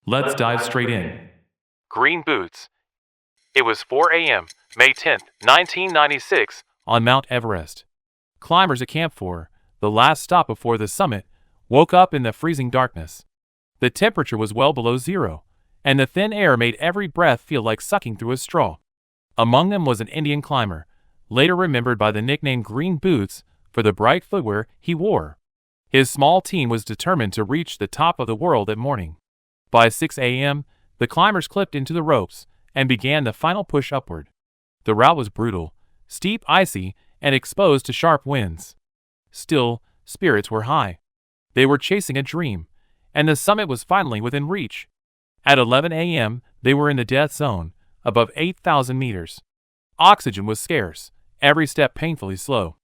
Let's dive straight in. Green boots. It was 4 a.m., May 10, 1996, on Mount Everest. Climbers at Camp 4, the last stop before the summit, woke up in the freezing darkness. The temperature was well below zero, and the thin air made every breath feel like sucking through a straw. Among them was an Indian climber, later remembered by the nickname Green Boots for the bright footwear he wore. His small team was determined to reach the top of the world that morning. By 6 a.m., the climbers clipped into the ropes and began the final push upward. The route was brutal, steep, icy, and exposed to sharp winds. Still, spirits were high. They were chasing a dream, and the summit was finally within reach. At 11 a.m., they were in the death zone, above 8,000 meters. Oxygen was scarce, every step painfully slow.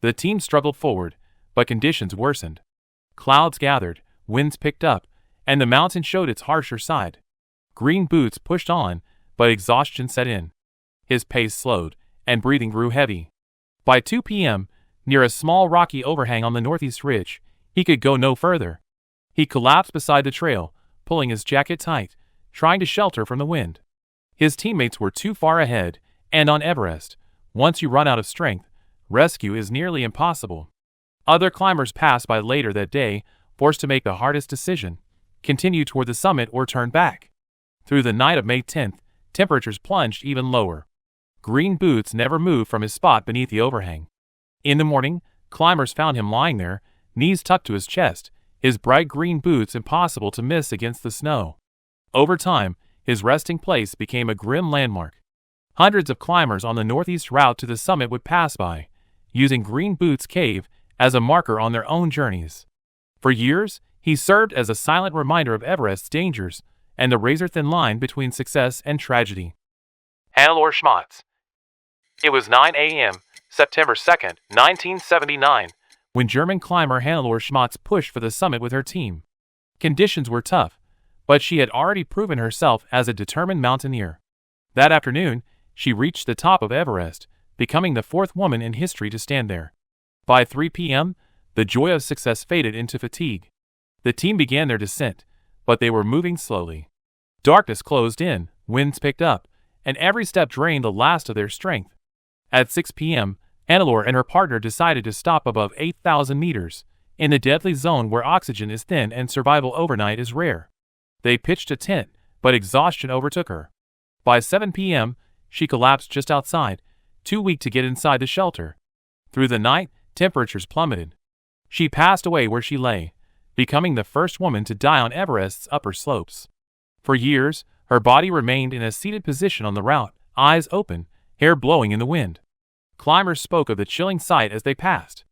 The team struggled forward, but conditions worsened. Clouds gathered, winds picked up, and the mountain showed its harsher side. Green Boots pushed on, but exhaustion set in. His pace slowed, and breathing grew heavy. By 2 p.m., near a small rocky overhang on the northeast ridge, he could go no further. He collapsed beside the trail, pulling his jacket tight, trying to shelter from the wind. His teammates were too far ahead, and on Everest, once you run out of strength, rescue is nearly impossible. Other climbers passed by later that day, forced to make the hardest decision: continue toward the summit or turn back. Through the night of May 10th, temperatures plunged even lower. Green Boots never moved from his spot beneath the overhang. In the morning, climbers found him lying there, knees tucked to his chest, his bright green boots impossible to miss against the snow. Over time, his resting place became a grim landmark. Hundreds of climbers on the northeast route to the summit would pass by, using Green Boots Cave as a marker on their own journeys. For years, he served as a silent reminder of Everest's dangers and the razor-thin line between success and tragedy. Hannelore, Schmatz. It was 9 a.m., September 2, 1979, when German climber Hannelore Schmatz pushed for the summit with her team. Conditions were tough, but she had already proven herself as a determined mountaineer. That afternoon, she reached the top of Everest, becoming the fourth woman in history to stand there. By 3 p.m., the joy of success faded into fatigue. The team began their descent, but they were moving slowly. Darkness closed in, winds picked up, and every step drained the last of their strength. At 6 p.m., Hannelore and her partner decided to stop above 8,000 meters, in the deadly zone where oxygen is thin and survival overnight is rare. They pitched a tent, but exhaustion overtook her. By 7 p.m., she collapsed just outside, too weak to get inside the shelter. Through the night, temperatures plummeted. She passed away where she lay, becoming the first woman to die on Everest's upper slopes. For years, her body remained in a seated position on the route, eyes open, hair blowing in the wind. Climbers spoke of the chilling sight as they passed.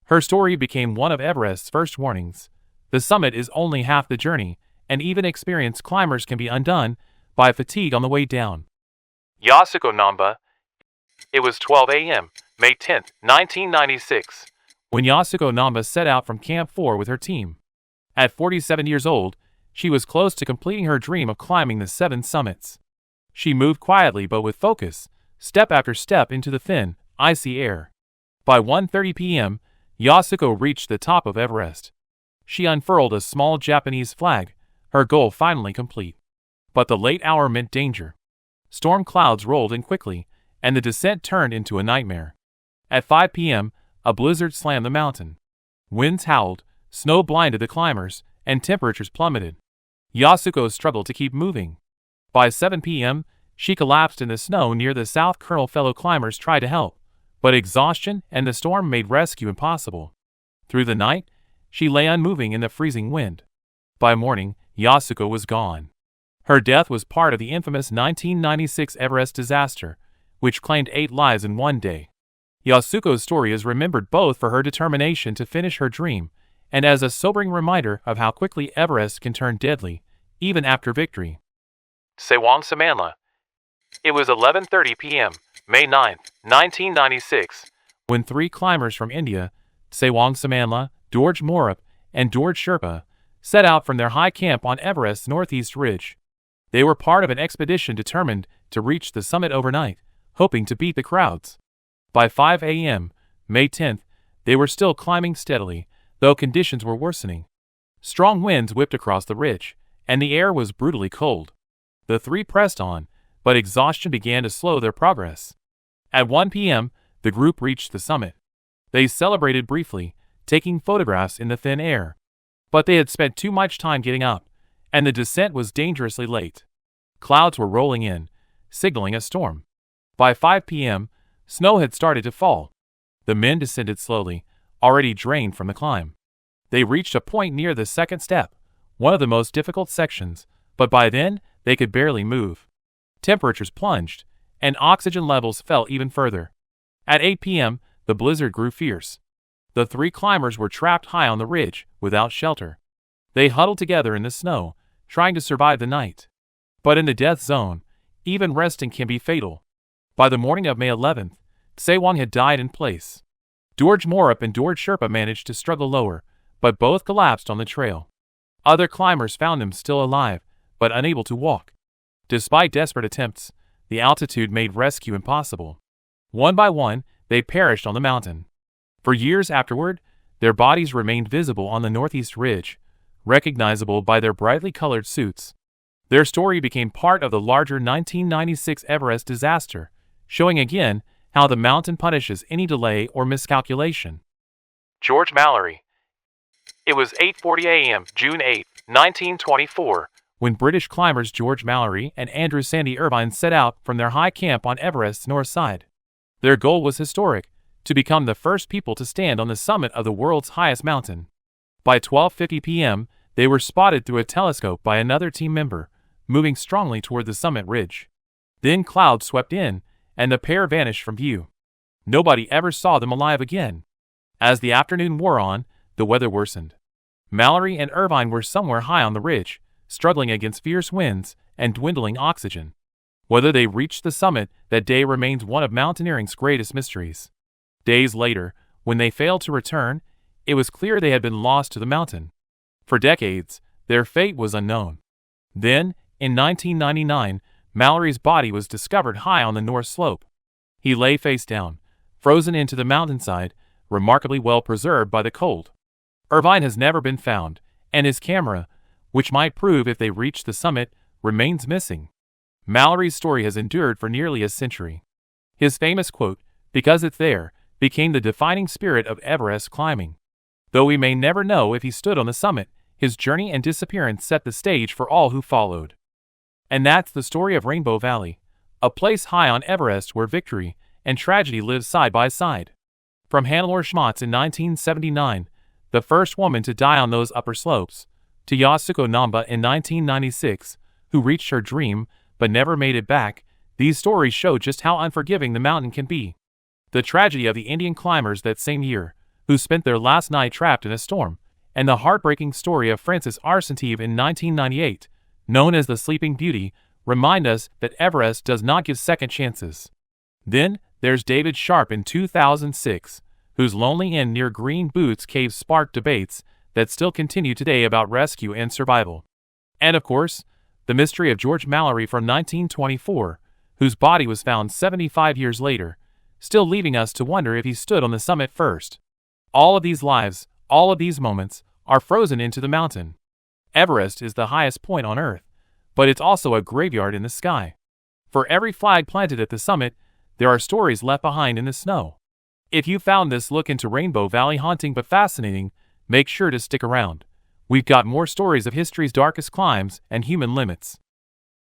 Her story became one of Everest's first warnings. The summit is only half the journey, and even experienced climbers can be undone by fatigue on the way down. Yasuko, Namba. It was 12 a.m., May 10, 1996, when Yasuko Namba set out from Camp 4 with her team. At 47 years old, she was close to completing her dream of climbing the 7 summits. She moved quietly but with focus, step after step into the thin, icy air. By 1:30 p.m., Yasuko reached the top of Everest. She unfurled a small Japanese flag, her goal finally complete. But the late hour meant danger. Storm clouds rolled in quickly, and the descent turned into a nightmare. At 5 p.m., a blizzard slammed the mountain. Winds howled, snow blinded the climbers, and temperatures plummeted. Yasuko struggled to keep moving. By 7 p.m., she collapsed in the snow near the south kernel. Fellow climbers tried to help, but exhaustion and the storm made rescue impossible. Through the night, she lay unmoving in the freezing wind. By morning, Yasuko was gone. Her death was part of the infamous 1996 Everest disaster, which claimed 8 lives in one day. Yasuko's story is remembered both for her determination to finish her dream and as a sobering reminder of how quickly Everest can turn deadly, even after victory. Tsewang, Samanla. It was 11:30 p.m., May 9, 1996, when 3 climbers from India, Tsewang, Samanla, Dorje Morup, and Dorje Sherpa, set out from their high camp on Everest's northeast ridge. They were part of an expedition determined to reach the summit overnight, hoping to beat the crowds. By 5 a.m., May 10th, they were still climbing steadily, though conditions were worsening. Strong winds whipped across the ridge, and the air was brutally cold. The three pressed on, but exhaustion began to slow their progress. At 1 p.m., the group reached the summit. They celebrated briefly, taking photographs in the thin air. But they had spent too much time getting up, and the descent was dangerously late. Clouds were rolling in, signaling a storm. By 5 p.m., snow had started to fall. The men descended slowly, already drained from the climb. They reached a point near the second step, one of the most difficult sections, but by then they could barely move. Temperatures plunged, and oxygen levels fell even further. At 8 p.m., the blizzard grew fierce. The three climbers were trapped high on the ridge, without shelter. They huddled together in the snow, trying to survive the night. But in the death zone, even resting can be fatal. By the morning of May 11th, Tsewang had died in place. Dorje Morup and Dorje Sherpa managed to struggle lower, but both collapsed on the trail. Other climbers found them still alive, but unable to walk. Despite desperate attempts, the altitude made rescue impossible. One by one, they perished on the mountain. For years afterward, their bodies remained visible on the northeast ridge, recognizable by their brightly colored suits. Their story became part of the larger 1996 Everest disaster, showing again how the mountain punishes any delay or miscalculation. George Mallory. It was 8:40 a.m., June 8, 1924, when British climbers George Mallory and Andrew Sandy Irvine set out from their high camp on Everest's north side. Their goal was historic, to become the first people to stand on the summit of the world's highest mountain. By 12:50 p.m., they were spotted through a telescope by another team member, moving strongly toward the summit ridge. Then clouds swept in, and the pair vanished from view. Nobody ever saw them alive again. As the afternoon wore on, the weather worsened. Mallory and Irvine were somewhere high on the ridge, struggling against fierce winds and dwindling oxygen. Whether they reached the summit that day remains one of mountaineering's greatest mysteries. Days later, when they failed to return, it was clear they had been lost to the mountain. For decades, their fate was unknown. Then, in 1999, Mallory's body was discovered high on the north slope. He lay face down, frozen into the mountainside, remarkably well preserved by the cold. Irvine has never been found, and his camera, which might prove if they reach the summit, remains missing. Mallory's story has endured for nearly a century. His famous quote, "Because it's there," became the defining spirit of Everest climbing. Though we may never know if he stood on the summit, his journey and disappearance set the stage for all who followed. And that's the story of Rainbow Valley, a place high on Everest where victory and tragedy live side by side. From Hannelore Schmatz in 1979, the first woman to die on those upper slopes, to Yasuko Namba in 1996, who reached her dream but never made it back, these stories show just how unforgiving the mountain can be. The tragedy of the Indian climbers that same year, who spent their last night trapped in a storm, and the heartbreaking story of Frances Arsentive in 1998, known as the Sleeping Beauty, remind us that Everest does not give second chances. Then, there's David Sharp in 2006, whose lonely inn near Green Boots Cave sparked debates that still continue today about rescue and survival. And of course, the mystery of George Mallory from 1924, whose body was found 75 years later, still leaving us to wonder if he stood on the summit first. All of these lives, all of these moments, are frozen into the mountain. Everest is the highest point on Earth, but it's also a graveyard in the sky. For every flag planted at the summit, there are stories left behind in the snow. If you found this look into Rainbow Valley haunting but fascinating, make sure to stick around. We've got more stories of history's darkest climbs and human limits.